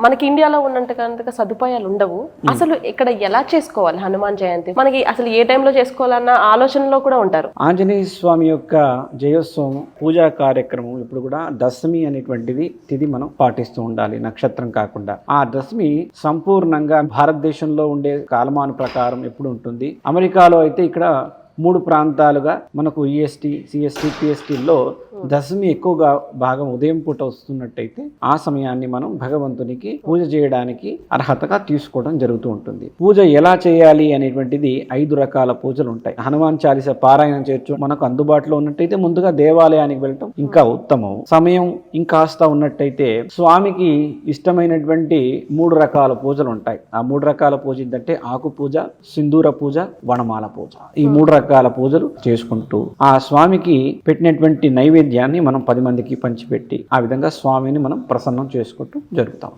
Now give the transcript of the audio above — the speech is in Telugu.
మనకి ఇండియాలో ఉన్నంతగా సదుపాయాలు ఉండవు. అసలు ఇక్కడ ఎలా చేసుకోవాలి హనుమాన్ జయంతి? మనకి అసలు ఏ టైంలో చేసుకోవాలన్న ఆలోచనలో కూడా ఉంటారు. ఆంజనేయ స్వామి యొక్క జయోత్సవం పూజా కార్యక్రమం ఇప్పుడు కూడా దశమి అనేటువంటిది తిథి మనం పాటిస్తూ ఉండాలి, నక్షత్రం కాకుండా. ఆ దశమి సంపూర్ణంగా భారతదేశంలో ఉండే కాలమాన ప్రకారం ఎప్పుడు ఉంటుంది. అమెరికాలో అయితే ఇక్కడ 3 ప్రాంతాలుగా మనకు ఈఎస్టీ, సిఎస్టీ, పిఎస్టీల్లో దశమి ఎక్కువగా భాగం ఉదయం పూట వస్తున్నట్టయితే ఆ సమయాన్ని మనం భగవంతునికి పూజ చేయడానికి అర్హతగా తీసుకోవడం జరుగుతూ ఉంటుంది. పూజ ఎలా చేయాలి అనేటువంటిది 5 రకాల పూజలు ఉంటాయి. హనుమాన్ చాలీస పారాయణం చేయొచ్చు. మనకు అందుబాటులో ఉన్నట్టయితే ముందుగా దేవాలయానికి వెళ్ళటం ఇంకా ఉత్తమం. సమయం ఇంకాస్త ఉన్నట్టయితే స్వామికి ఇష్టమైనటువంటి 3 రకాల పూజలు ఉంటాయి. ఆ 3 రకాల పూజ ఏంటంటే ఆకు పూజ, సింధూర పూజ, వనమాల పూజ. ఈ 3 రకాల పూజలు చేసుకుంటూ ఆ స్వామికి పెట్టినటువంటి నైవేద్యాన్ని మనం 10 మందికి పంచిపెట్టి ఆ విధంగా స్వామిని మనం ప్రసన్నం చేసుకుంటూ జరుగుతాం.